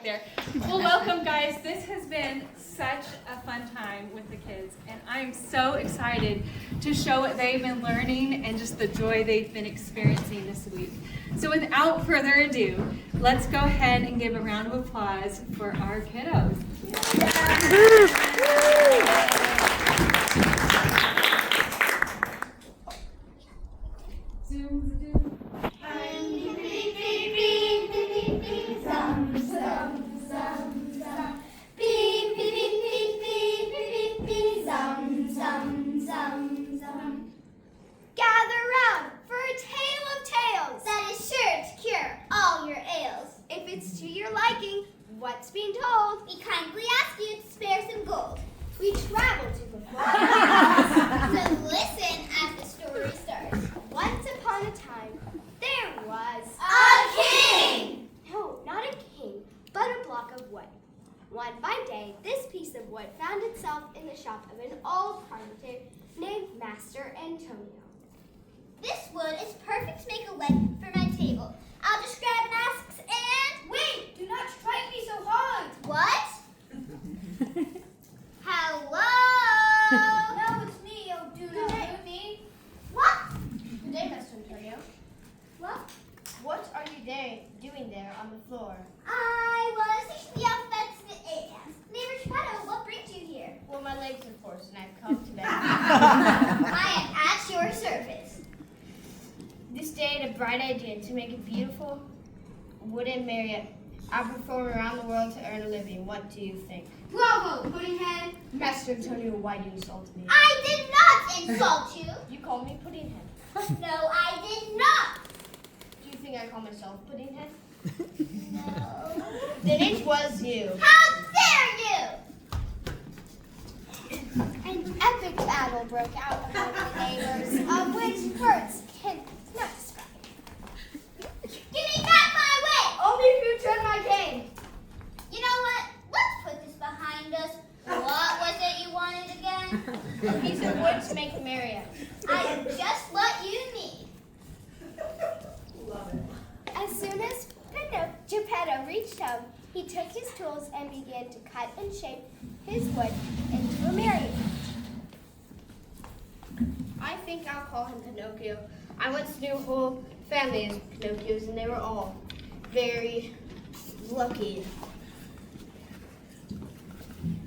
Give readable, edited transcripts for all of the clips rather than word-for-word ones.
There. Well, welcome guys. This has been such a fun time with the kids, and I'm so excited to show what they've been learning and just the joy they've been experiencing this week. So without further ado, let's go ahead and give a round of applause for our kiddos. Zoom, zoom. Gather round for a tale of tales that is sure to cure all your ails. If it's to your liking, what's being told, we kindly ask you to spare some gold. We travel to the forest, so listen as the story starts. Once upon a time, there was a king! No, not a king, but a block of wood. One fine day, this piece of wood found itself in the shop of an old carpenter named Master Antonio. This wood is perfect to make a leg for my table. I'll just grab an axe and... Wait! Do not strike me so hard! What? Hello? No, it's me. Oh, do not hurt me. What? Good day, Master Antonio. What? What are you doing there on the floor? I was teaching the alphabets to ants. Neighbor Shadow, what brings you here? Well, my legs are forced and I've come to bed. I am at your service. This day I had a bright idea to make a beautiful wooden Marriott. I perform around the world to earn a living. What do you think? Bravo, Puddinghead. Master Antonio, why do you insult me? I did not insult you. You call me Puddinghead. No, I did not. Do you think I call myself Puddinghead? No. Then it was you. How dare you! An epic battle broke out among the neighbors, of which words can not describe. Give me back my wig! Only if you turn my cane. You know what? Let's put this behind us. What was it you wanted again? A piece of wood to make a Marriott. I am just what you need. Love it. As soon as Geppetto reached home, he took his tools and began to cut and shape his wood into a marionette. I think I'll call him Pinocchio. I once knew a whole family of Pinocchios, and they were all very lucky.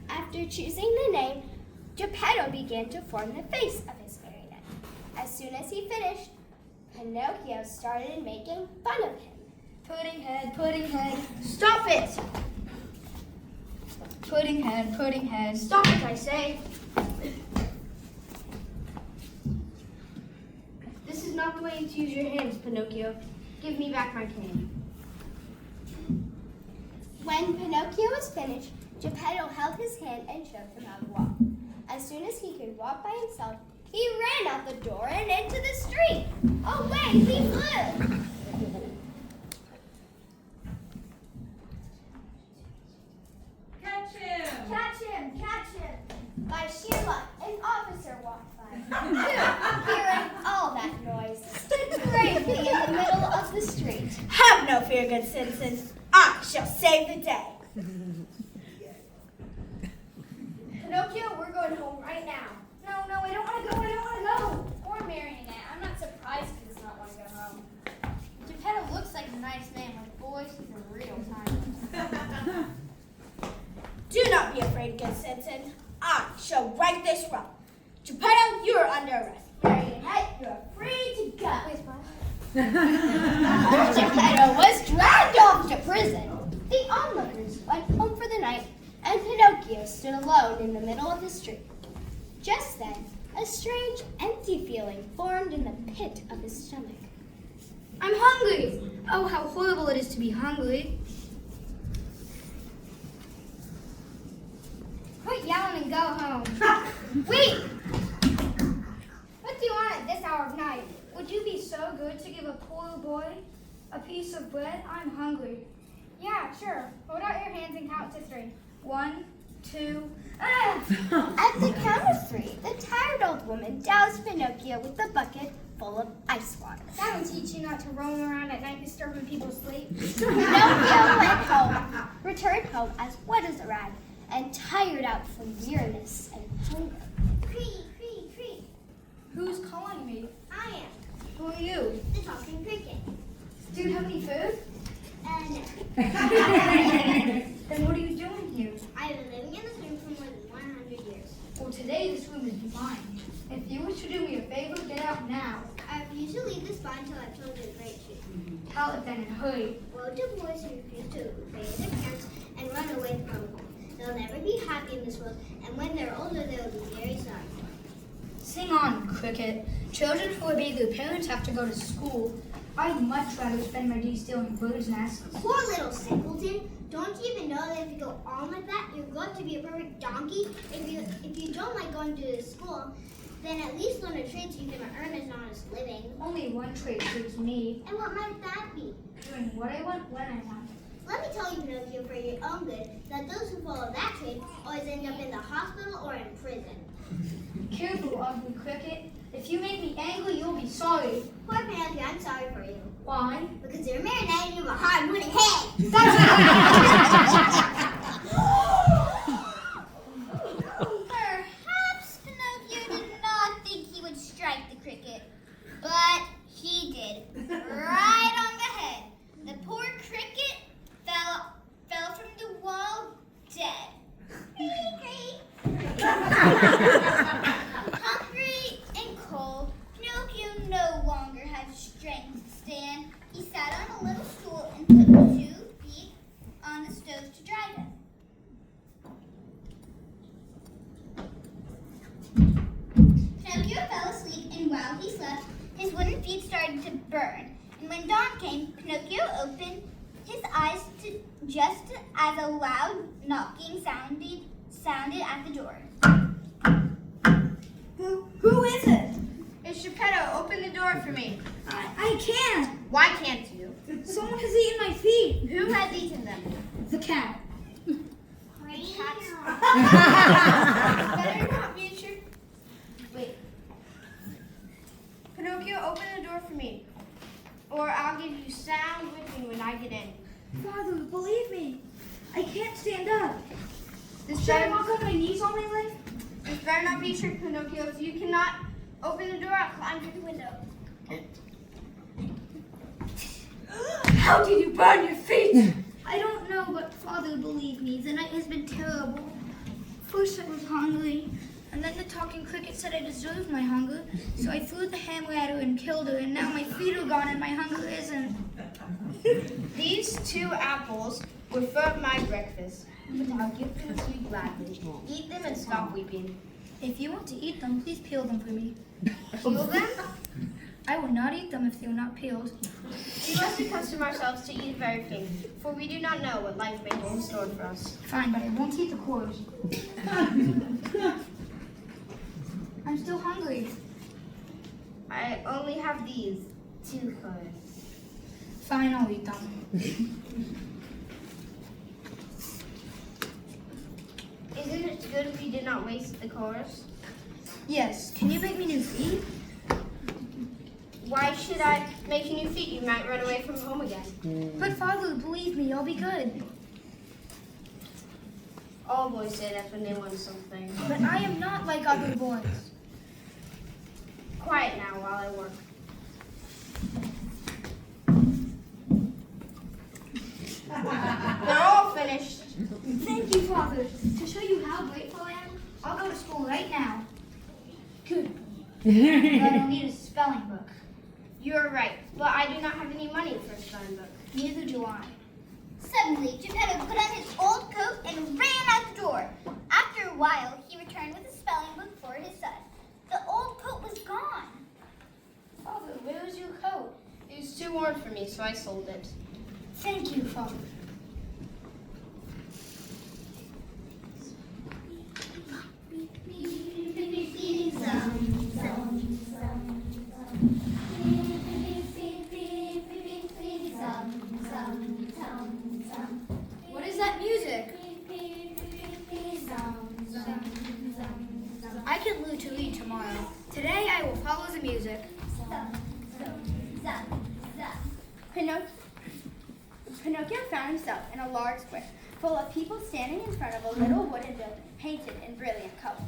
After choosing the name, Geppetto began to form the face of his marionette. As soon as he finished, Pinocchio started making fun of him. Puddinghead, Puddinghead, stop it! Puddinghead, Puddinghead, stop it, I say! This is not the way to use your hands, Pinocchio. Give me back my cane. When Pinocchio was finished, Geppetto held his hand and showed him how to walk. As soon as he could walk by himself, he ran out the door and into the street. Away he flew! Catch him! Catch him! Catch him! By sheer luck, an officer walked by, who, hearing all that noise, stood bravely in the middle of the street. Have no fear, good citizens. I shall save the day. Pinocchio, we're going home right now. No, I don't want to go, I don't want to go. Poor Marionette, I'm not surprised he does not want to go home. Geppetto looks like a nice man, but boy, he's a real time. Do not be afraid, good citizen. I shall right this wrong. Geppetto, you are under arrest. Marionette, you're free to go. Geppetto was dragged off to prison. The onlookers went home for the night, and Pinocchio stood alone in the middle of the street. Just then, a strange, empty feeling formed in the pit of his stomach. I'm hungry. Oh, how horrible it is to be hungry. Quit yelling and go home. Wait! What do you want at this hour of night? Would you be so good to give a poor boy a piece of bread? I'm hungry. Yeah, sure. Hold out your hands and count to 3. 1, 2. At the count of 3, the tired old woman doused Pinocchio with the bucket full of ice water. That will teach you not to roam around at night disturbing people's sleep. Pinocchio went home, returned home as wet as a rag, and tired out from weariness and hunger. Cree, cree, cree. Who's calling me? I am Who are you? the talking cricket. Do you have any food? And Then what are you doing here? I've been living in this room for more than 100 years. Well, today this room is mine. If you wish to do me a favor, get out now. I refuse to leave this spot until I've told you a great truth. Tell it then and hurry. Woe to boys who refuse to obey their parents and run away from home. They'll never be happy in this world, and when they're older, they will be very sorry. Sing on, Cricket. Children who obey their parents have to go to school. I'd much rather spend my day stealing birds' nests. Poor little simpleton. Don't you even know that if you go on like that, you're going to be a perfect donkey? If you don't like going to school, then at least learn a trade so you can earn an honest living. Only one trait suits me. And what might that be? Doing what I want when I want. Let me tell you, Pinocchio, for your own good, that those who follow that trade always end up in the hospital or in prison. Careful, ugly Cricket. If you make me angry, you'll be sorry. Poor Pinocchio, I'm sorry for you. Why? Because you're a marionette and you have a hard wooden head. Perhaps Pinocchio did not think he would strike the cricket, but he did. Right on the head. The poor cricket fell from the wall dead. Hungry and cold, Pinocchio no longer had strength to stand. He sat on a little stool and put 2 feet on the stove to dry them. Pinocchio fell asleep, and while he slept, his wooden feet started to burn. And when dawn came, Pinocchio opened his eyes just as a loud knocking sounded at the door. Who is it? It's Geppetto. Open the door for me. I can't. Why can't you? Someone has eaten my feet. Who has eaten them? The cat. Better not be sure. Wait. Pinocchio, open the door for me, or I'll give you sound whipping when I get in. Father, believe me. I can't stand up. This Should I better, walk on my knees all my life? this better not be true, Pinocchio. If you cannot open the door, I'll climb through the window. How did you burn your feet? I don't know, but Father, believe me, the night has been terrible. First I was hungry, and then the talking cricket said I deserved my hunger, so I threw the hammer at her and killed her, and now my feet are gone and my hunger isn't. These 2 apples were for my breakfast, but I'll give them to you gladly. Eat them and stop weeping. If you want to eat them, please peel them for me. Peel them? I will not eat them if they are not peeled. We must accustom ourselves to eat the very thing, for we do not know what life may hold in store for us. Fine, but I won't eat the cores. I'm still hungry. I only have these 2 cores. Fine, I'll eat them. Isn't it good if you did not waste the cores? Yes, can you make me new feet? Why should I make you new feet? You might run away from home again. But Father, believe me, I'll be good. All boys say that when they want something. But I am not like other boys. Quiet now while I work. They're all finished. Thank you, Father. To show you how grateful I am, I'll go to school right now. Good. But I'll need a spelling book. You're right, but I do not have any money for a spelling book. Neither do I. Suddenly, Geppetto put on his old coat and ran out the door. After a while, he returned with a spelling book for his son. The old coat was gone. Father, where is your coat? It was too worn for me, so I sold it. Thank you, Father. What is that music? I can learn to read tomorrow. Today I will follow the music. Pinocchio found himself in a large square full of people standing in front of a little wooden building painted in brilliant colors.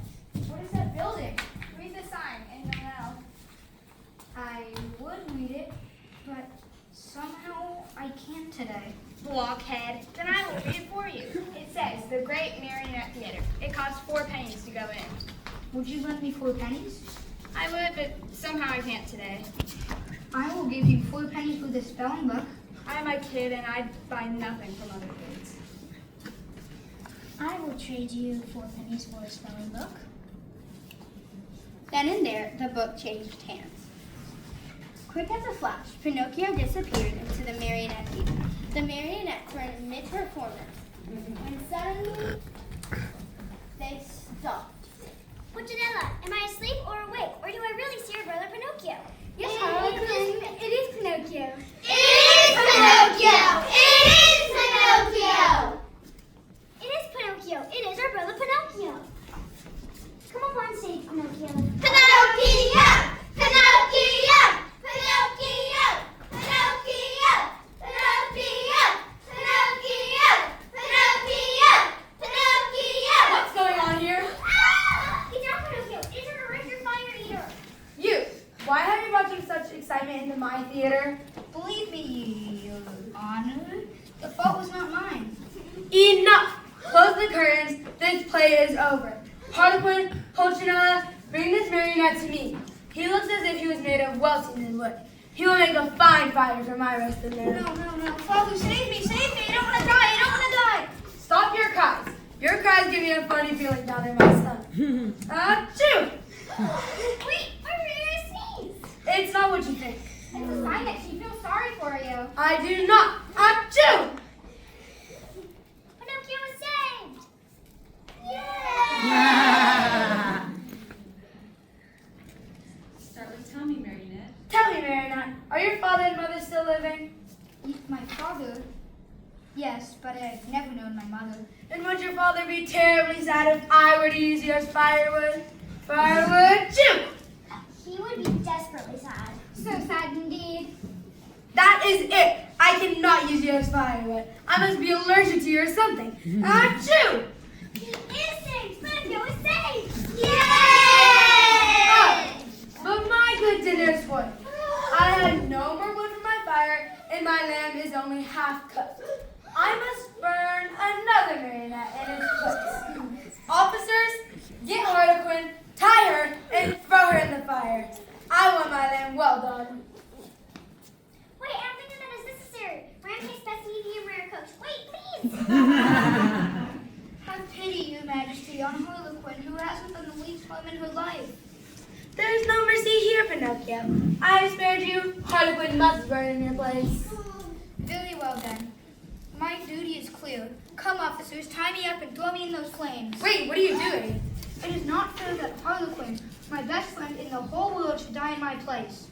What is that building? Read the sign and you'll know. I would read it, but somehow I can't today. Blockhead. Then I will read it for you. It says, The Great Marionette Theater. It costs 4 pennies to go in. Would you lend me 4 pennies? I would, but somehow I can't today. I will give you 4 pennies for the spelling book. I'm a kid and I buy nothing from other kids. I will trade you 4 pennies for a spelling book. Then and there, the book changed hands. Quick as a flash, Pinocchio disappeared into the marionette theater. The marionettes were in mid-performance when suddenly they stopped. Punchinella, am I asleep or awake, or do I really see your brother Pinocchio? Yes, Harlequin, it is Pinocchio. It is Pinocchio! It is Pinocchio! It is Pinocchio. It is our brother Pinocchio. Come up on stage, Pinocchio. Pinocchio! Pinocchio! Pinocchio! Pinocchio! Pinocchio! Pinocchio! Pinocchio! Pinocchio! What's going on here? Ah! Get down, Pinocchio. It's an original fire eater. You! Why have you brought such excitement into my theater? Believe me, Your Honor, the fault was not mine. Enough! Close the curtains. This play is over. Harlequin, Pulcinella, bring this marionette to me. He looks as if he was made of well-seasoned wood. He will make a fine fighter for my roasted lamb. No. Father, save me, I don't want to die, I don't want to die. Stop your cries. Your cries give me a funny feeling down in my stomach. Achoo! Wait, my rear sneeze. It's not what you think. It's a sign that she feels sorry for you. I do not. Achoo! Pinocchio was saved. Start with Tell Me, Marionette. Tell me, Marionette, are your father and mother still living? My father? Yes, but I've never known my mother. And would your father be terribly sad if I were to use you as firewood? Firewood, chew! He would be desperately sad. So sad indeed. That is it. I cannot use you as firewood. I must be allergic to you or something. Achoo! He is saved. Pinocchio is saved. Yay! Oh, but my good dinner is spoiled. I had no more wood for my fire, and my lamb is only half cooked. I must burn another marionette in its place. Officers, get Harlequin, tie her, and throw her in the fire. I want my lamb well done. Wait, I don't think that is necessary. Ram tastes best medium rare cooked. Wait, please. Have pity, Your Majesty, on Harlequin, who hasn't done the least harm in her life. There is no mercy here, Pinocchio. I have spared you. Harlequin must burn in your place. Very well then. My duty is clear. Come, officers, tie me up and throw me in those flames. Wait, what are you doing? It is not fair that Harlequin, my best friend in the whole world, should die in my place.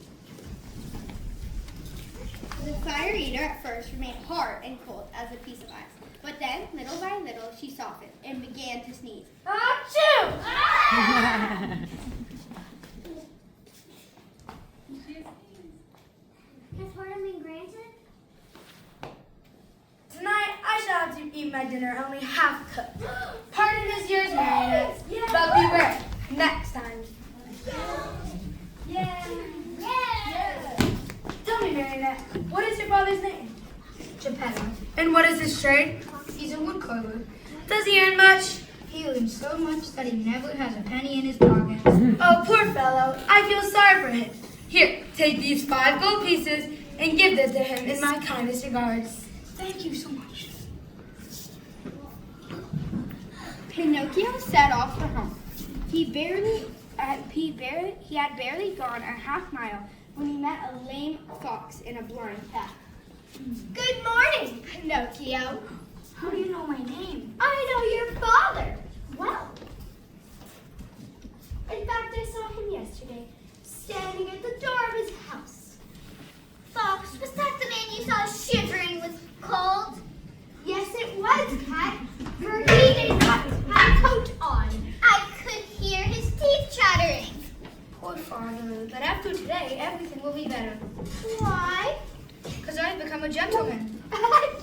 The fire eater at first remained hard and cold as a piece of ice. But then, little by little, she softened and began to sneeze. Achoo! Has pardon been granted? Tonight, I shall have to eat my dinner only half cooked. Pardon is yours, Marionette, but beware, next time. Yeah. Tell me, Marionette, what is your father's name? Geppetto. And what is his trade? He's a woodcarver. Does he earn much? He earns so much that he never has a penny in his pocket. Oh, poor fellow, I feel sorry for him. Here, take these 5 gold pieces and give this to him in my kindest regards. Thank you so much. Pinocchio set off for home. He had barely gone a half mile when he met a lame fox in a blind path. Good morning, Pinocchio. How do you know my name? I know your father. Well, in fact, I saw him yesterday, standing at the door of his house. Fox, was that the man you saw shivering with cold? Yes, it was, Cat, for he did not have a coat on. I could hear his teeth chattering. Poor father, but after today, everything will be better. Why? Because I I've become a gentleman.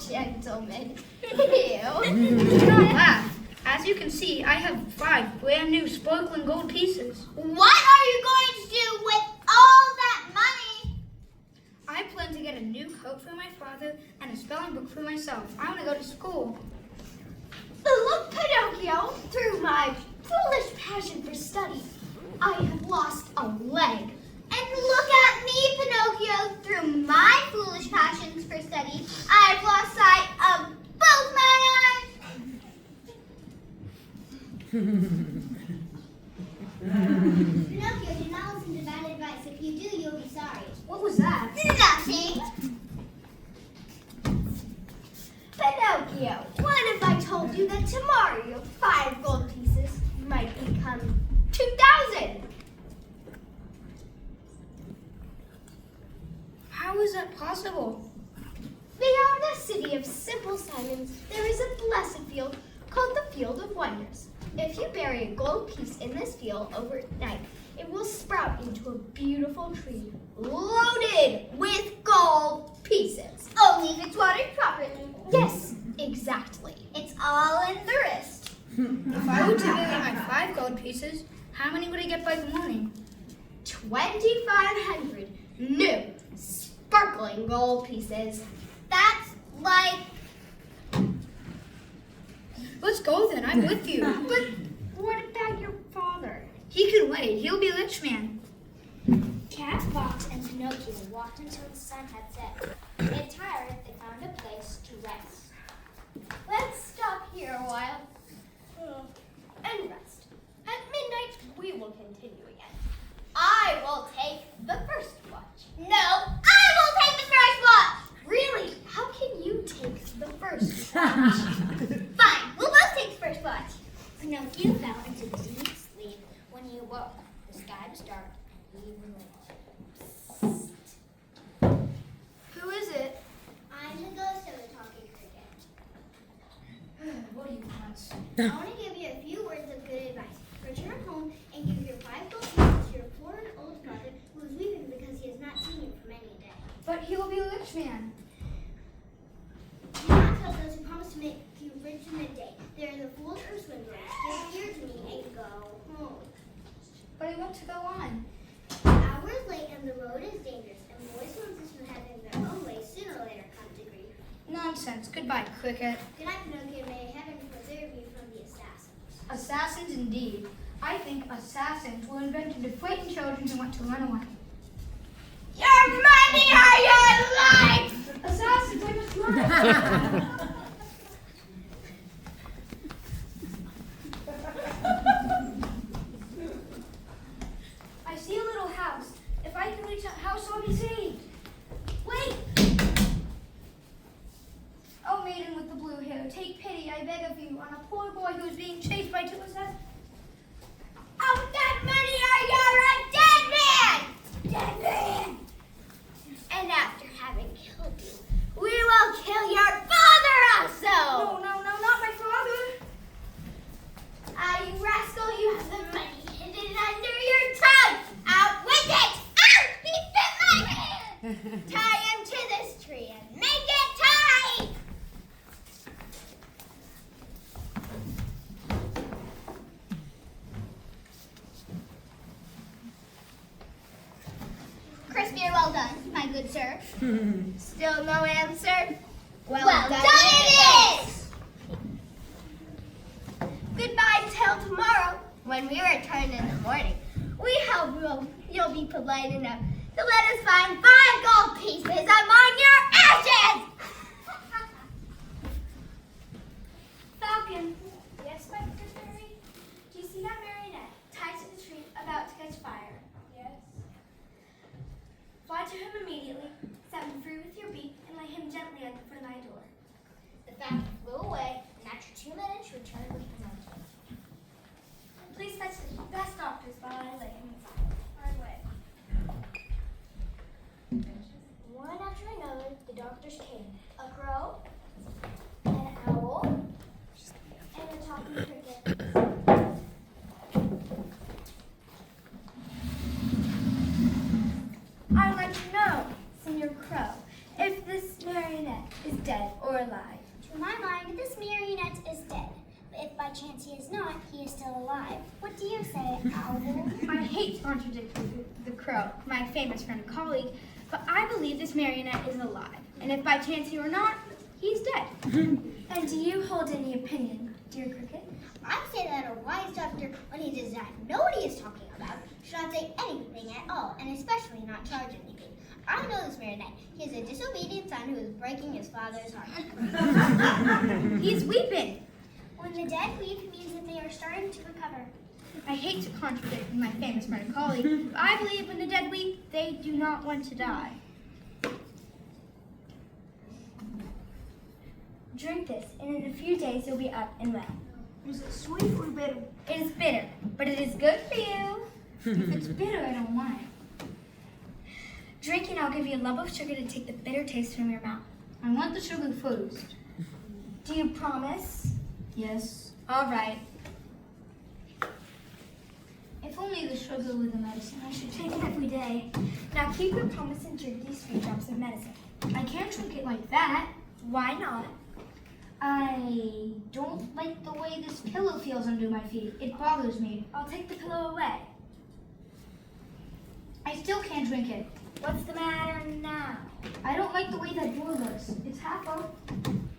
Gentlemen. Ew. Do not laugh. As you can see, I have 5 brand new sparkling gold pieces. What are you going to do with all that money? I plan to get a new coat for my father and a spelling book for myself. I want to go to school. Look, Pinocchio, through my foolish passion for study, I have lost a leg. And look at me, Pinocchio, through my foolish passions for study, I've lost sight of both my eyes. Pinocchio, do not listen to bad advice. If you do, you'll be sorry. What was that? Nothing. Pinocchio, what if I told you that tomorrow your 5 gold pieces might become 2,000? How is that possible? Beyond the city of Simple Simons, there is a blessed field called the Field of Wonders. If you bury a gold piece in this field overnight, it will sprout into a beautiful tree loaded with gold pieces. Only if it's watered properly. Yes, exactly. It's all in the wrist. If I were to bury my 5 gold pieces, how many would I get by the morning? 2,500 new sparkling gold pieces. That's like... Let's go then. I'm with you. But what about your father? He can wait. He'll be a rich man. Cat, Fox, and Pinocchio walked until the sun had set. When tired, they found a place to rest. Let's stop here a while and rest. At midnight, we will continue again. I will take the first watch. No, I will take the first watch! Really? How can you take the first watch? Fine, we'll both take the first watch. Pinocchio fell into deep sleep. When he awoke, the sky was dark, even lit. Who is it? I'm the ghost of the talking cricket. What do you want? I want to give you a few words of good advice. Return home and give your 5 gold pieces to your poor and old father who is weeping because he has not seen you for many a day. But he will be a rich man. Do not tell those who promise to make you rich in a day. They are the fools or swindlers. Give ear to me and go home. But I want to go on. Hours late and the road is dangerous, and boys who insist on having their own way sooner or later come to grief. Nonsense. Goodbye, Cricket. Good night, Pinocchio. May heaven preserve you from the assassins. Assassins indeed. I think assassins were invented to frighten children who want to run away. Your money or your life! Assassins, I must run! I see a little house. If I can reach that house, I'll be saved. Wait! Oh, maiden with the blue hair, take pity, I beg of you, on a poor boy who is being chased by 2 assassins. Out that money or you're a dead man! Dead man! And after having killed you, we will kill your father also! No, not my father. Ah, you rascal, you have the money hidden under your tongue! Out with it! Out! He bit my hand! Tie him to this tree and make it tight! Crispy or well done, my good sir? Still no answer? Well done it is! Goodbye till tomorrow, when we return in the morning. We hope you'll be polite enough to let us find 5 gold pieces among your ashes! Falcon. Yes, my fairy? Do you see that marionette tied to the tree about to catch fire? Yes. Fly to him immediately, set him free with your beak, and lay him gently at the foot of my door. The falcon flew away, and after 2 minutes returned with Pinocchio. Please fetch the best doctors while I lay him inside. Right away. One after another, the doctors came, chance he is not, he is still alive. What do you say, Owl? I hate to contradict the crow, my famous friend and colleague, but I believe this marionette is alive. And if by chance he were not, he's dead. And do you hold any opinion, dear Cricket? I say that a wise doctor, when he does not know what he is talking about, should not say anything at all, and especially not charge anything. I know this marionette. He is a disobedient son who is breaking his father's heart. He's weeping. When the dead weep, it means that they are starting to recover. I hate to contradict my famous friend and colleague, but I believe when the dead weep, they do not want to die. Drink this, and in a few days you'll be up and well. Is it sweet or bitter? It is bitter, but it is good for you. If it's bitter, I don't want it. Drink and I'll give you a lump of sugar to take the bitter taste from your mouth. I want the sugar first. Do you promise? Yes. All right. If only the sugar were the medicine. I should Take it every day. Now keep your promise and drink these few drops of medicine. I can't drink it like that. Why not? I don't like the way this pillow feels under my feet. It bothers me. I'll take the pillow away. I still can't drink it. What's the matter now? I don't like the way that door looks. It's half open.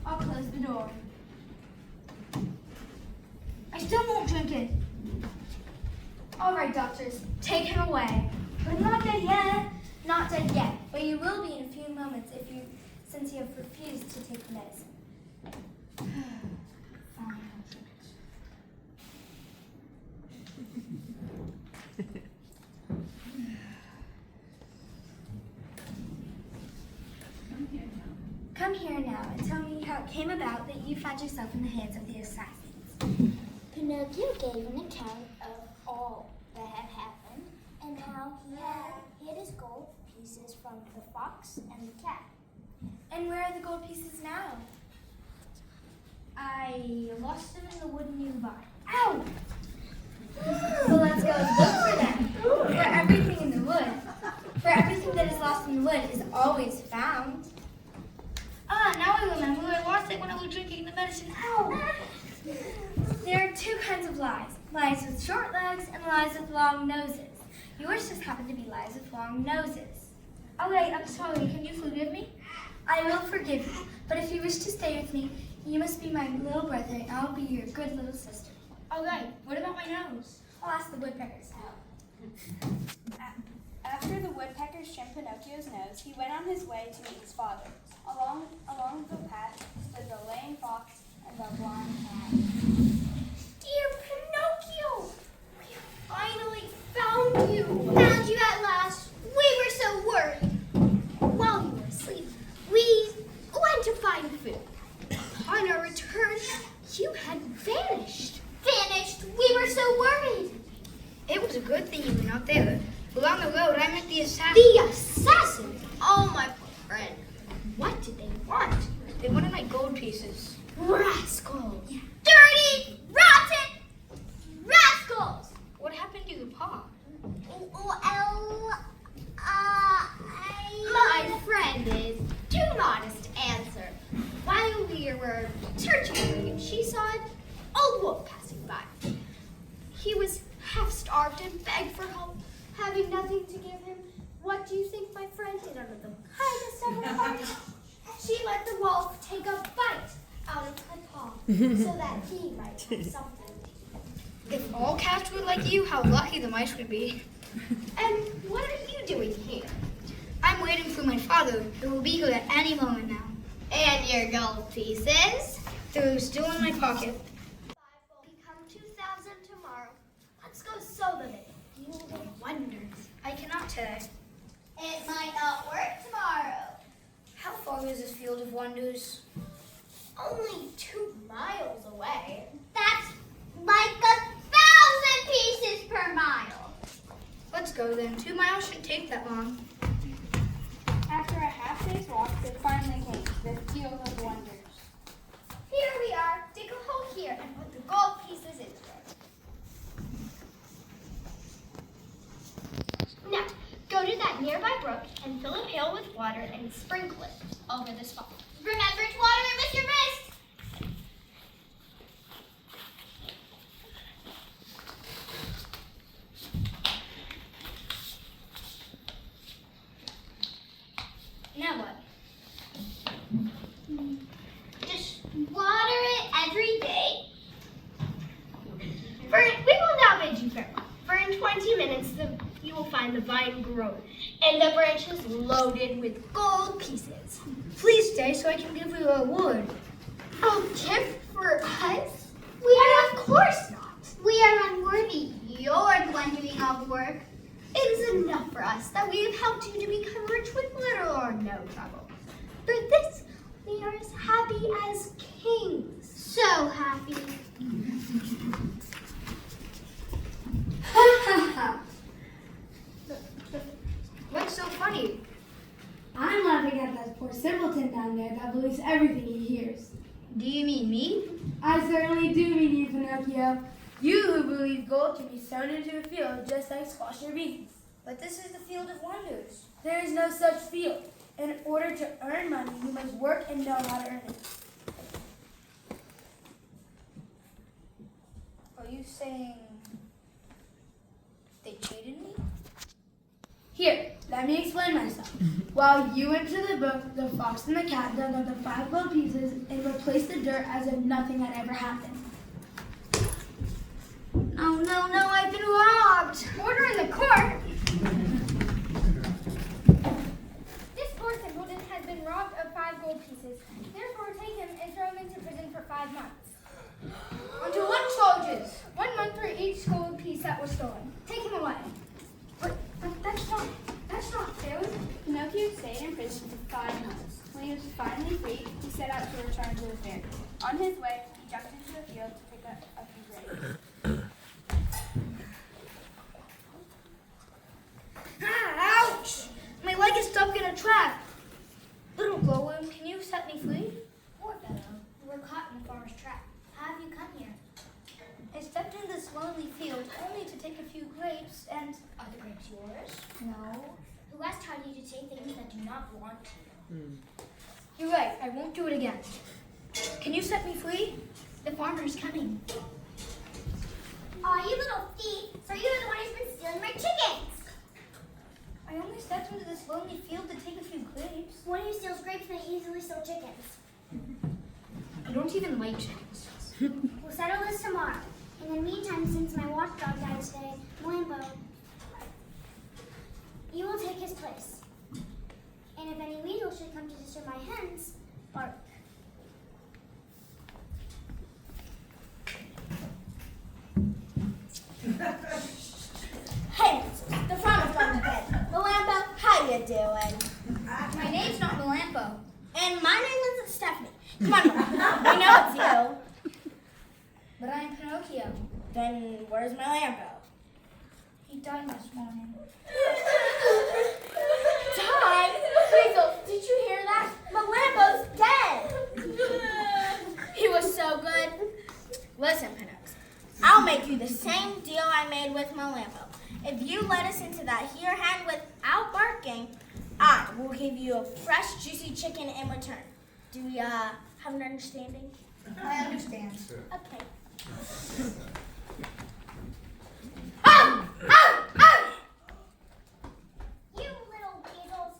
I'll close the door. I still won't drink it. All right, doctors, take him away. But not dead yet. Not dead yet, but you will be in a few moments since you have refused to take the medicine. Fine, I'll drink it. Come here now and tell me how it came about that you found yourself in the hands of the assassins. Pinocchio gave an account of all that had happened and how he had hid his gold pieces from the fox and the cat. And where are the gold pieces now? I lost them in the wood nearby. Ow! Well, let's go look for them. For everything in the wood. For everything that is lost in the wood is always found. Ah, now I remember. I lost it when I was drinking the medicine. Ow! There are two kinds of lies. Lies with short legs and lies with long noses. Yours just happen to be lies with long noses. All right, I'm sorry. Can you forgive me? I will forgive you, but if you wish to stay with me, you must be my little brother and I'll be your good little sister. All right. What about my nose? I'll ask the woodpeckers. After the woodpeckers trimmed Pinocchio's nose, he went on his way to meet his father. Along the path stood the lame fox and the blind cat. Dear Pinocchio, we finally found you. Found you at last. We were so worried. While you were asleep, we went to find food. Upon our return, you had vanished. Vanished? We were so worried. It was a good thing you were not there. Along the road, I met the assassin. The assassin? Oh, my poor friend. What did they want? They wanted my gold pieces. Rascals. Dirty, rotten rascals. What happened to your paw? Well, my friend is too modest to answer. While we were searching for you, she saw an old wolf passing by. He was half starved and begged for help, having nothing to give him. What do you think my friend did under the kindness of her heart? She let the wolf take a bite out of her paw so that he might have something. If all cats were like you, how lucky the mice would be. And what are you doing here? I'm waiting for my father, who will be here at any moment now. And your gold pieces? They're still in my pocket. 5 will become 2,000 tomorrow. Let's go sew them in. You will do wonders. I cannot today. It might not work tomorrow. How far is this field of wonders? Only 2 miles away. That's like 1,000 pieces per mile. Let's go then. 2 miles shouldn't take that long. After a half day's walk, they finally came to the field of wonders. Here we are. Dig a hole here and put the gold pieces into it. Now, go to that nearby brook and fill a pail with water and sprinkle it over the spot. Remember to water it with your wrist. 20 minutes, you will find the vine growing and the branches loaded with gold pieces. Please stay so I can give you a reward. A gift for us? Of course not. We are unworthy. You're the one doing all the work. It is enough for us that we have helped you to become rich with little or no trouble. For this, we are as happy as kings. So happy. Ha ha ha. What's so funny? I'm laughing at that poor simpleton down there that believes everything he hears. Do you mean me? I certainly do mean you, Pinocchio. You who believe gold can be sown into a field just like squash or beans. But this is the field of wonders. There is no such field. In order to earn money, you must work and know how to earn it. Are you saying they cheated me? Here, let me explain myself. While you went to the book, the fox and the cat dug up the 5 gold pieces and replaced the dirt as if nothing had ever happened. No, I've been robbed. Order in the court. This poor simpleton has been robbed of 5 gold pieces. Therefore, take him and throw him into prison for 5 months. Onto what charges? 1 month for each gold piece that was stolen. Take him away. But that's not fair. Pinocchio stayed in prison for 5 months. When he was finally free, he set out to return to the fair. On his way, he jumped into the field to pick up a few grapes. Ouch! My leg is stuck in a trap. Little glowworm, can you set me free? Poor fellow. You were caught in the farmer's trap. How have you come here? I stepped in this lonely field only to take a few grapes and... Are the grapes yours? No. Who has taught you to take things that do not belong to you? You're right, I won't do it again. Can you set me free? The farmer is coming. Aw, you little thief! So you're the one who's been stealing my chickens! I only stepped into this lonely field to take a few grapes. One who steals grapes may easily steal chickens. I don't even like chickens. We'll settle this tomorrow. In the meantime, since my watchdog died today, Lambo, you will take his place. And if any weasel should come to disturb my hens, bark. Hey, the farmer's gone to bed. Melampo, how you doing? My name's not Melampo. And my name is Stephanie. Come on, Melampo. We know it's you. But I'm Pinocchio. Then where's Melampo? He died this morning. Died? Weasel, did you hear that? Melampo's dead. He was so good. Listen, Pinocchio. I'll make you the same deal I made with Melampo. If you let us into that here hen without barking, I will give you a fresh, juicy chicken in return. Do we have an understanding? I understand. Okay. Ah! Ah! Ah! You little weasels.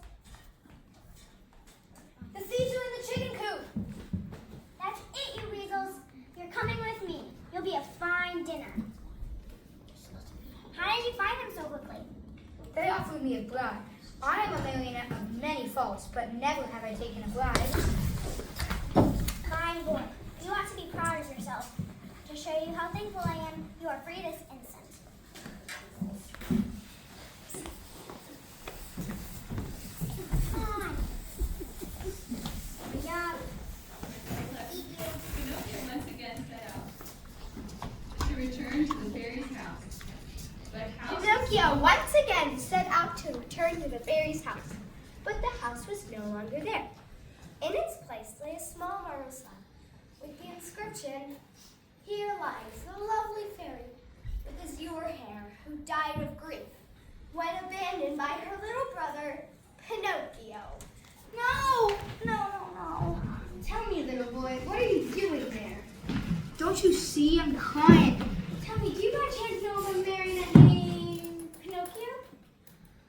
The thieves are in the chicken coop. That's it, you weasels. You're coming with me. You'll be a fine dinner. How did you find them so quickly? They offered me a bribe. I am a marionette of many faults, but never have I taken a bribe. Fine boy. You ought to be proud of yourself. To show you how thankful I am, you are freed as innocent. Come on. Yeah. Eat you. Pinocchio once again set out to return to the fairy's house. But how? Pinocchio once again set out to return to the fairy's house, but the house was no longer there. In its place lay a small marble slab with the inscription, "Here lies the lovely fairy with azure hair who died of grief when abandoned by her little brother, Pinocchio." No! Tell me, little boy, what are you doing there? Don't you see I'm kind? Tell me, do you by chance know of a marionette named Pinocchio?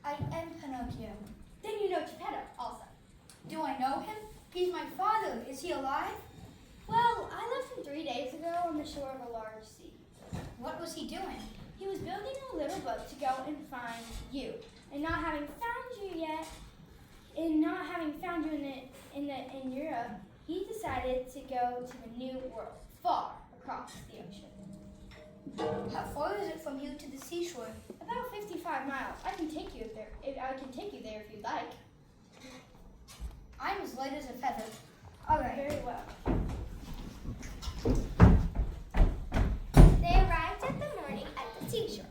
I am Pinocchio. Then you know Geppetto also. Do I know him? He's my father. Is he alive? Well, I left him 3 days ago on the shore of a large sea. What was he doing? He was building a little boat boat to go and find you. And not having found you yet, and not having found you in Europe, he decided to go to the New World, far across the ocean. How far is it from here to the seashore? About 55 miles. I can take you there. I can take you there if you'd like. I'm as light as a feather. All right. Very well. They arrived at the morning at the seashore.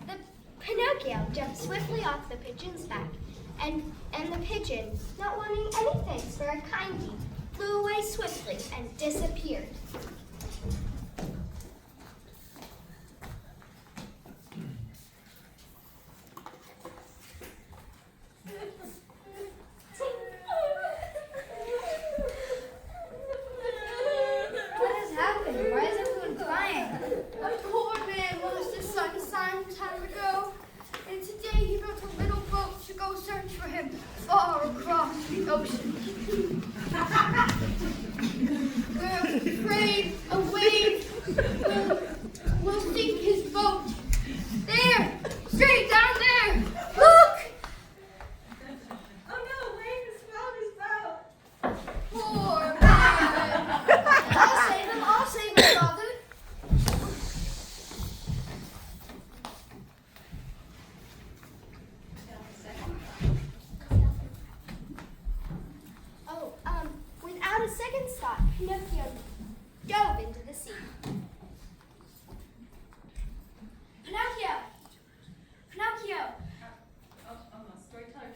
The Pinocchio jumped swiftly off the pigeon's back, and the pigeon, not wanting any thanks for a kind deed, flew away swiftly and disappeared. What has happened? Why is everyone crying? A poor man lost his son some time ago, and today he built a little boat to go search for him far across the ocean. We're afraid a wave will sink his boat. There! Straight down there! Look! Oh no, Wayne has found his boat. Poor man! I'll save him, Father. Without a second thought, Pinocchio dove into the sea. Pinocchio! Pinocchio! Almost. Storyteller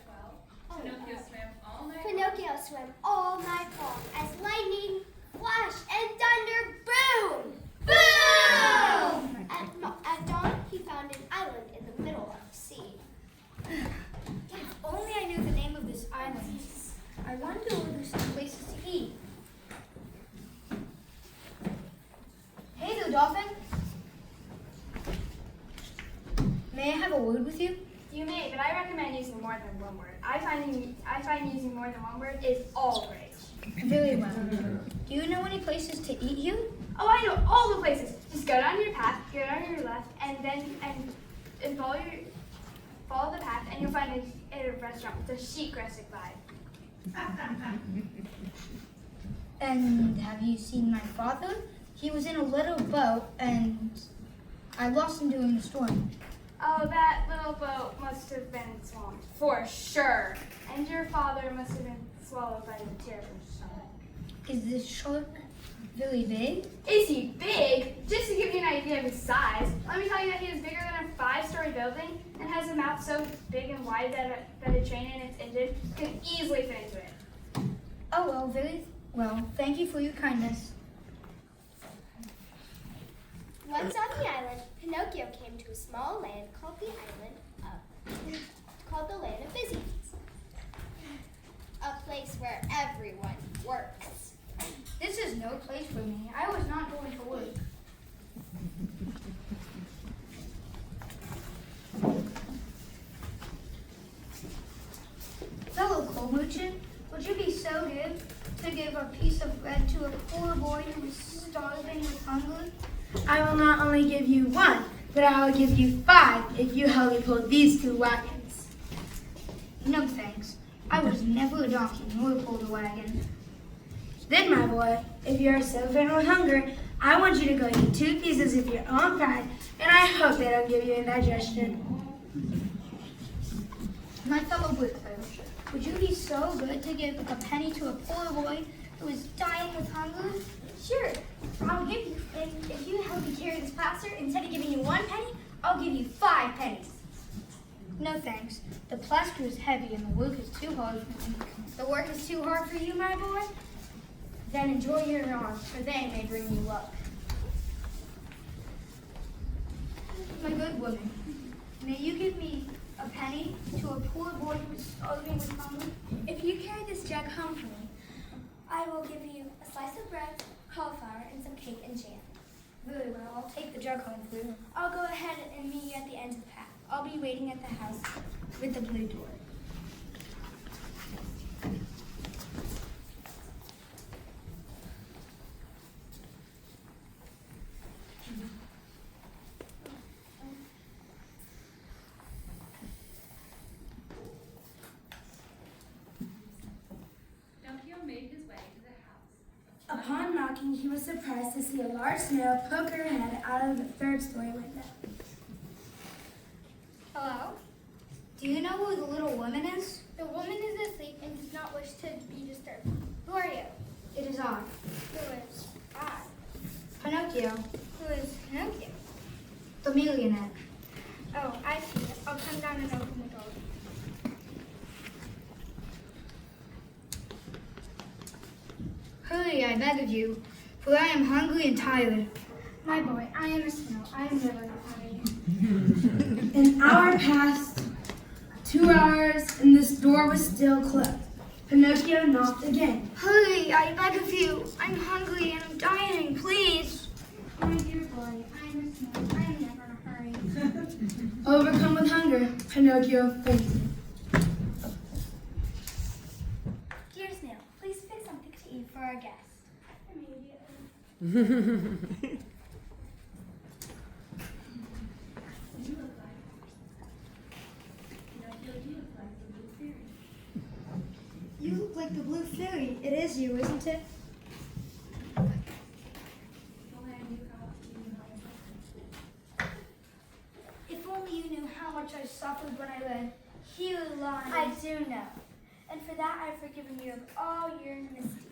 12. Pinocchio swam all night. Pinocchio swam all night long as lightning, flash, and thunder boom! Boom! At dawn, he found an island in the middle of the sea. If only I knew the name of this island. I wonder where there's some places to eat. Hey there, Dolphin. May I have a word with you? You may, but I recommend using more than one word. I find using more than one word is all rage. Very well. Do you know any places to eat here? Oh, I know all the places. Just go down your path, go down your left, and follow the path, and you'll find a restaurant with a chic rustic vibe. And have you seen my father? He was in a little boat and I lost him during the storm. Oh, that little boat must have been swamped, for sure. And your father must have been swallowed by the terrible shark. Is this shark very big? Is he big? Just to give you an idea of his size, let me tell you that he is bigger than a 5-story building and has a mouth so big and wide that a train and its engine could easily fit into it. Oh, well, very well. Thank you for your kindness. Once on the island, Pinocchio came to a small land called the land of busy bees. A place where everyone works. This is no place for me. I was not going to work. Fellow coal merchant, would you be so good to give a piece of bread to a poor boy who is starving with hunger? I will not only give you 1, but I will give you 5 if you help me pull these 2 wagons. No thanks. I was never a donkey nor pulled a wagon. Then, my boy, if you are so filled with hunger, I want you to go eat 2 pieces of your own pride, and I hope they don't give you indigestion. My fellow bricklayer, would you be so good to give a penny to a poor boy who is dying with hunger? Sure, I'll give you, if you help me carry this plaster, instead of giving you 1 penny, I'll give you 5 pennies. No thanks. The plaster is heavy and the work is too hard for me. The work is too hard for you, my boy? Then enjoy your arms, for they may bring you luck. My good woman, may you give me a penny to a poor boy who is starving with hunger? If you carry this jug home for me, I will give you a slice of bread, cauliflower, and some cake and jam. Very well, I'll take the jug home for you. I'll go ahead and meet you at the end of the path. I'll be waiting at the house with the blue door. made his way to the house. Upon knocking, he was surprised to see a large snail poke her head out of the third-story window. Hello? Do you know who the little woman is? The woman is asleep and does not wish to be disturbed. Who are you? It is I, Who is I? Pinocchio, Who is Pinocchio? the millionaire. Oh, I see. I'll come down and open the door. Hurry, I beg of you, for I am hungry and tired. My boy, I am a snail. I am never hungry. An hour passed, 2 hours, and this door was still closed. Pinocchio knocked again. Hurry, I beg of you. I'm hungry and I'm dying, please. My dear boy, I am a snail. I am never in a hurry. Overcome with hunger, Pinocchio fainted. Dear snail, please fix something to eat for our guest. You look like the blue fairy. It is you, isn't it? If only you knew how much I suffered when I read Here Lies. I do know, and for that I've forgiven you of all your misdeeds.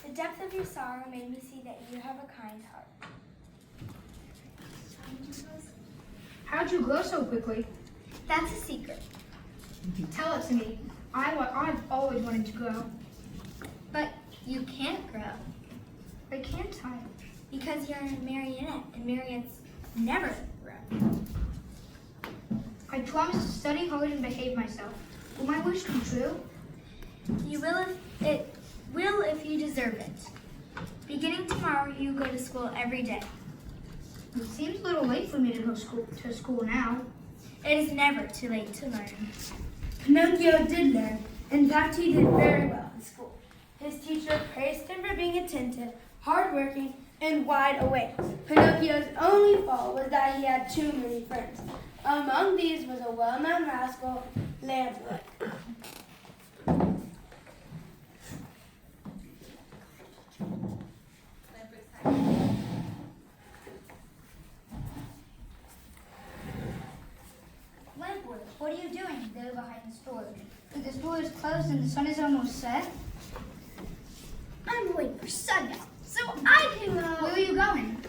The depth of your sorrow made me see that you have a kind heart. How'd you grow so quickly? That's a secret. Tell it to me. I've always wanted to grow. But you can't grow. Why can't I? Because you're a marionette, and marionettes never grow. I promise to study hard and behave myself. Will my wish come true? You will if you deserve it. Beginning tomorrow, you go to school every day. It seems a little late for me to go to school now. It is never too late to learn. Pinocchio did learn. In fact, he did very well in school. His teacher praised him for being attentive, hardworking, and wide awake. Pinocchio's only fault was that he had too many friends. Among these was a well-known rascal, Lamplight. Lampwood, what are you doing there behind the store? If the store is closed and the sun is almost set, I'm waiting for sundown, so I can go where are you going?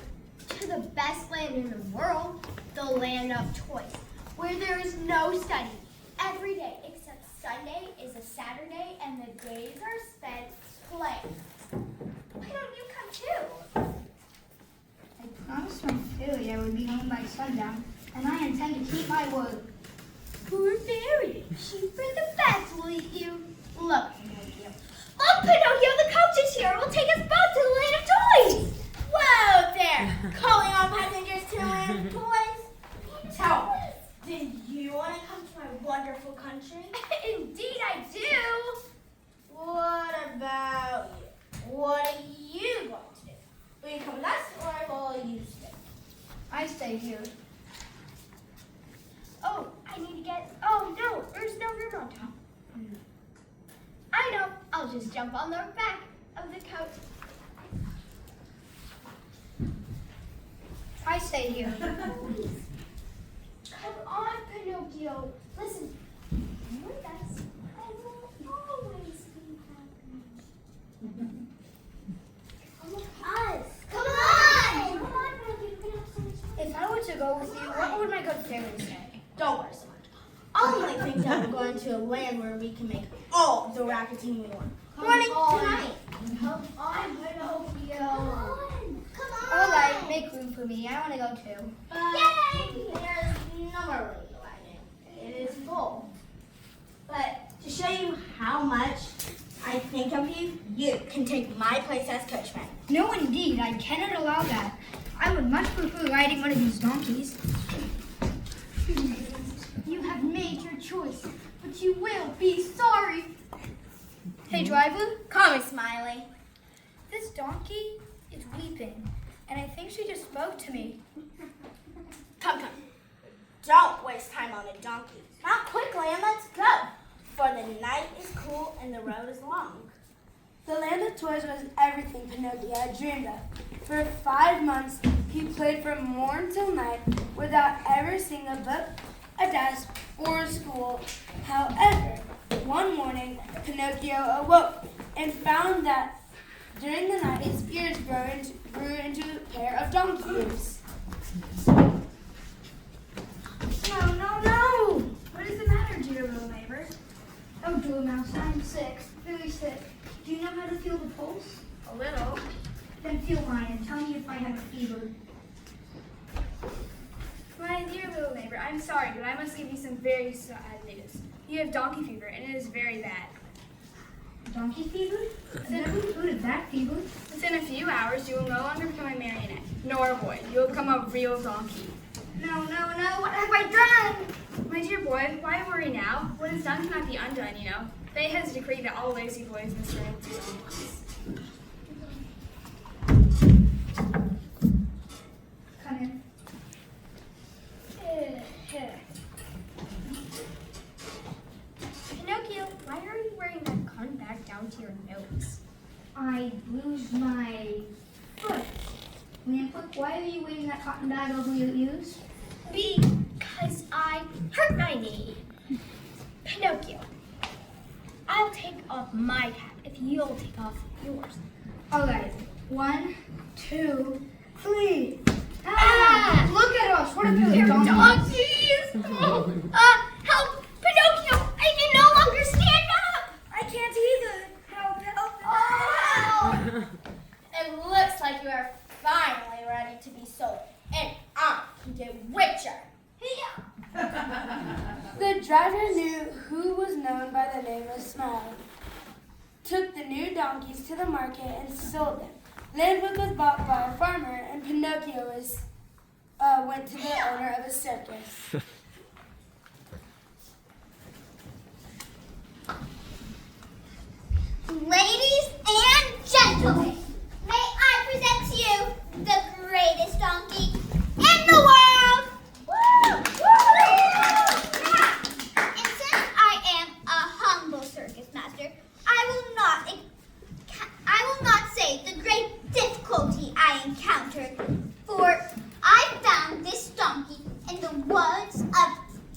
to the best land in the world, the land of toys, where there is no study. Every day except Sunday is a Saturday, and the days are spent playing. Why don't you come too? I promised my fairy I would be home by sundown, and I intend to keep my word. Poor fairy, she for the best will eat you. Look, Pinocchio. Look, Pinocchio, the coach is here. We'll take us both to the land of toys. Whoa there, calling all passengers to the land of toys. Tell me, did you want to come to my wonderful country? Indeed I do. What about you? What are you going to do? Will you come with us or will you stay? I stay here. Oh, I need to get. Oh no, there's no room on top. I know. I'll just jump on the back of the coach. I stay here. Come on, Pinocchio. Listen, with us, I will always be happy. Come on, us. Come on! Come on, Pinocchio. You can have so much fun. If I were to go with you, what would my good fairy say? Don't worry so much. Only think that we're going to a land where we can make all the racketing we want. Morning tonight. Come on, Pinocchio. Come on. All right, make room for me. I want to go too. Yay! There's no more room in the wagon. It is full. But to show you how much I think of you, you can take my place as coachman. No, indeed, I cannot allow that. I would much prefer riding one of these donkeys. You have made your choice, but you will be sorry. Hey, driver, Call me Smiley. this donkey is weeping, and I think she just spoke to me. Come. Don't waste time on a donkey. Now quickly and let's go. for the night is cool and the road is long. The land of toys was everything Pinocchio had dreamed of. For 5 months, he played from morn till night without ever seeing a book, a desk, or a school. However, one morning, Pinocchio awoke and found that during the night his ears grew into a pair of donkey ears. No! What is the matter, dear little neighbor? Oh, Dormouse, I'm sick, very sick. Do you know how to feel the pulse? A little. Then feel mine and tell me if I have a fever. My dear little neighbor, I'm sorry, but I must give you some very sad news. You have donkey fever, and it is very bad. Donkey fever? I've never heard of that fever. Within a few hours, you will no longer become a marionette, nor a boy. You will become a real donkey. No, what have I done? My dear boy, why worry now? What is done cannot be undone, you know. Fate has decreed that all lazy boys must turn into donkeys. Come in. Pinocchio, why are you wearing that cotton bag down to your nose? I bruised my foot. Lampwick, why are you wearing that cotton bag over your ears? Because I hurt my knee. Pinocchio, I'll take off my cap if you'll take off yours. All right. 1, 2, 3. Ah! Look at us. What a pair You're of donkeys. donkeys! Help! Pinocchio! I can no longer stand up! I can't either. Help. Oh! It looks like you are finally ready to be sold, and I can get richer. The driver knew who was known by the name of Smile, took the new donkeys to the market and sold them. Landwick was bought by a farmer, and Pinocchio went to the owner of a circus. Ladies and gentlemen, may I present to you the greatest donkey in the world! Woo! And since I am a humble circus master, I will not say the great difficulty I encountered, for I found this donkey in the woods of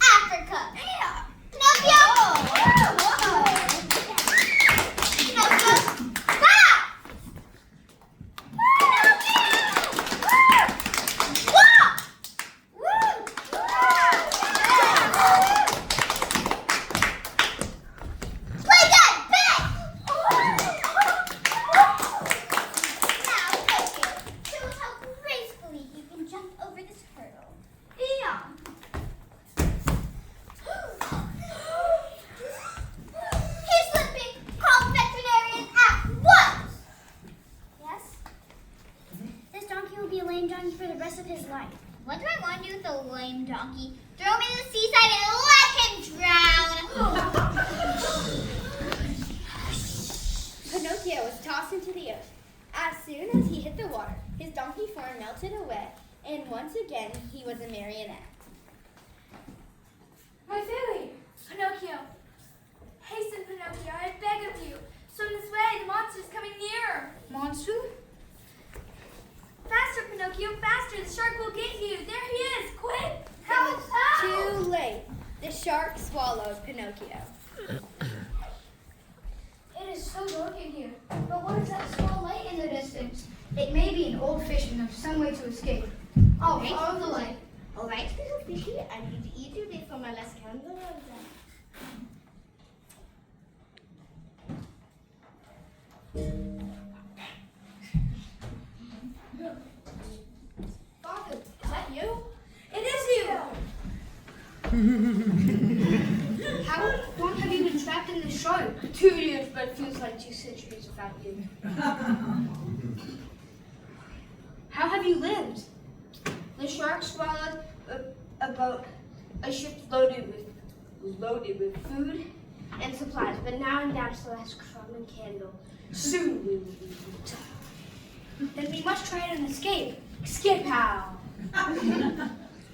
Africa. Pinocchio! Pinocchio, stop! Play dead, back! Now, Pinocchio, show us how gracefully you can jump over this hurdle. He's slipping! Call the veterinarian at once! Yes? This donkey will be a lame donkey for the rest of his life. What do I want to do with a lame donkey? Throw him in the seaside and let him drown! Pinocchio was tossed into the earth. As soon as he hit the water, his donkey form melted away, and once again he was a marionette. My fairy! Pinocchio! Hasten, Pinocchio, I beg of you. Swim this way, the monster's coming nearer. Monster? Faster, Pinocchio, faster, the shark will get you. There he is, quick! Help! Too late. The shark swallowed Pinocchio. It is so dark in here. But what is that small light in the distance? It may be an old fish and there's some way to escape. I'll follow the light. All right, little fishy, I need to eat you before my last candle runs out. Father, is that you? It is you! How long have you been trapped in this shark? 2 years, but it feels like 2 centuries without you. How have you lived? The shark swallowed a boat, a ship loaded with food And supplies, but now I'm down to the last crumb and candle. Soon we will be done. Then we must try and escape. Skip how?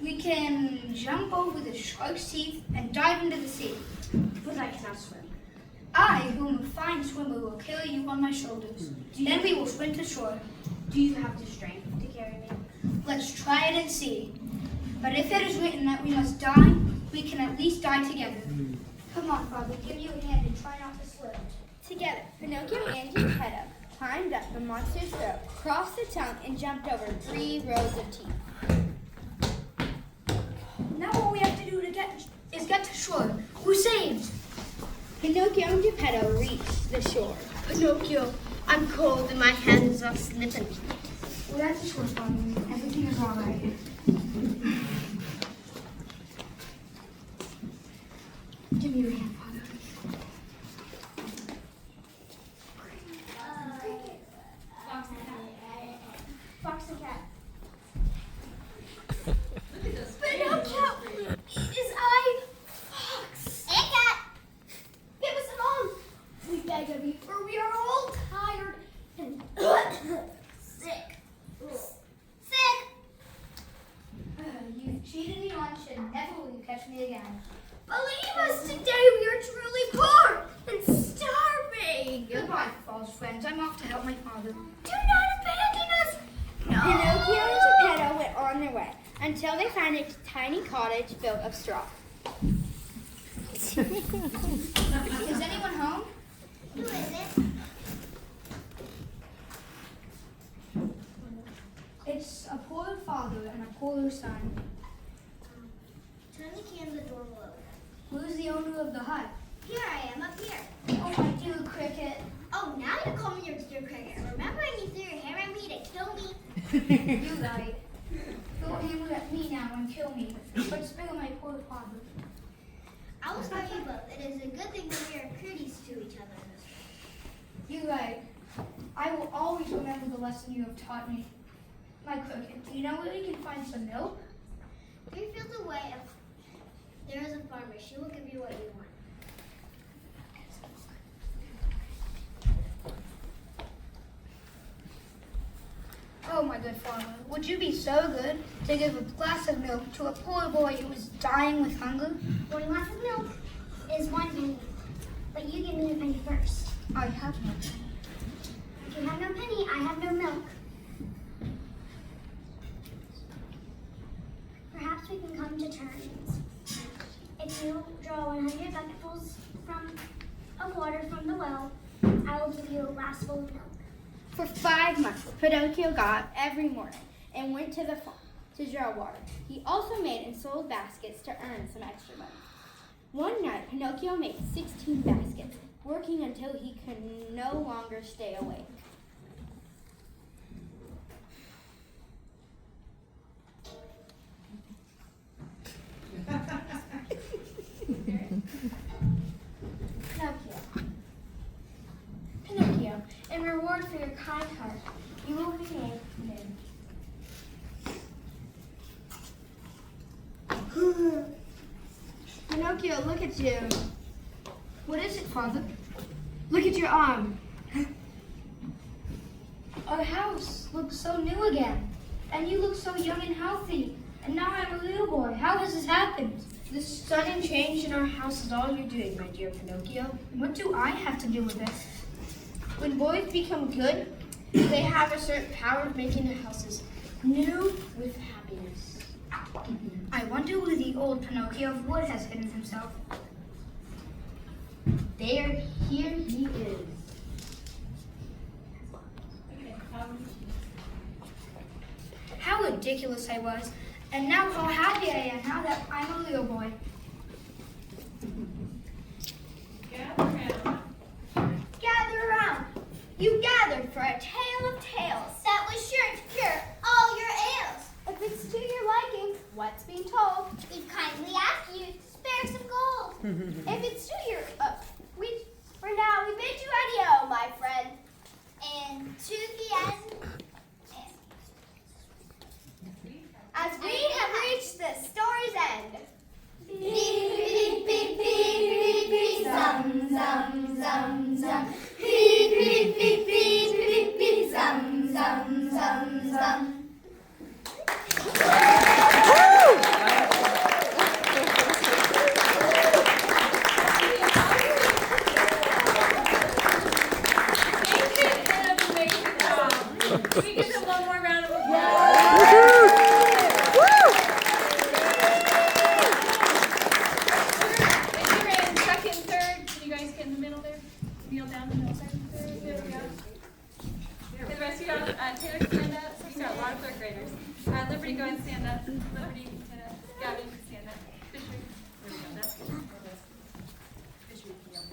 We can jump over the shark's teeth and dive into the sea. but I cannot swim. I, who am a fine swimmer, will carry you on my shoulders. Then we will swim to shore. Do you have the strength to carry me? Let's try it and see. But if it is written that we must die, we can at least die together. Come on, Father, give you a hand and try not to slip. Together, Pinocchio and Geppetto climbed up the monster's throat, crossed the tongue, and jumped over 3 rows of teeth. Now all we have to do is get to shore. We're saved. Pinocchio and Geppetto reached the shore. Pinocchio, I'm cold and my hands are slipping. We're at the shore, Father. Everything is all right. Give me your hand, Father. Fox and cat. Pinocchio! His eye! Fox! And cat! Give us a moment! We beg of you, for we are all tired and sick. Sick! You cheated me once and never will you catch me again. Believe us, today we are truly poor and starving! Goodbye, false friends. I'm off to help my father. Do not abandon us! No! Pinocchio and Geppetto went on their way until they found a tiny cottage built of straw. Is anyone home? Who is it? It's a poor father and a poor son. Turn the key on the door below. Who's the owner of the hut? Here I am, up here. Oh, my dear cricket. Oh, now you call me your dear cricket. Remember when you threw your hair at me to kill me? You're right. Throw him at me now and kill me, but spare my poor father. I will spare you both. It is a good thing that we are courteous to each other. You're right. I will always remember the lesson you have taught me. My cricket, do you know where we can find some milk? 3 fields away, there is a farmer. She will give you what you want. Oh, my good farmer, would you be so good to give a glass of milk to a poor boy who is dying with hunger? 1 glass of milk is 1 penny. But you give me a penny first. I have no. If you have no penny, I have no milk. Perhaps we can come to terms. If you draw 100 bucketfuls of water from the well, I will give you a glass full of milk. For 5 months, Pinocchio got up every morning and went to the farm to draw water. He also made and sold baskets to earn some extra money. One night, Pinocchio made 16 baskets, working until he could no longer stay awake. Pinocchio, in reward for your kind heart, you will be named Pinocchio, look at you. What is it, father? Look at your arm. Our house looks so new again. And you look so young and healthy. And now I'm a little boy. How has this happened? The sudden change in our house is all you're doing, my dear Pinocchio. What do I have to do with it? When boys become good, they have a certain power of making their houses new with happiness. I wonder where the old Pinocchio of wood has hidden himself. Here he is. How ridiculous I was. And now how happy I am now that I'm a little boy. Gather around. You gathered for a tale of tales that was sure to cure all your ails. If it's to your liking, what's being told, we kindly ask you to spare some gold. If it's to your, for now we bid you adieu, my friend, and to the end. As we have reached the story's end. Beep, beep, beep, beep, beep, beep, zum, zum, zum, zum. Beep, beep, beep, beep, beep, beep, zum, zum, zum, zum. Can we give them one more round of applause? If you're in second, third, can you guys get in the middle there? Kneel down in the middle, second, third. There we go. Okay, the rest of y'all, Taylor, stand up. So we got a lot of third graders. Liberty, go and stand up. Liberty, Gavin, stand up. Fisher, there we go. That's good. Fisher, you can yell.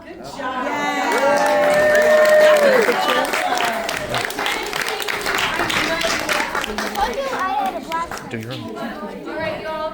Good job. I had a black. Do your own. All right, y'all.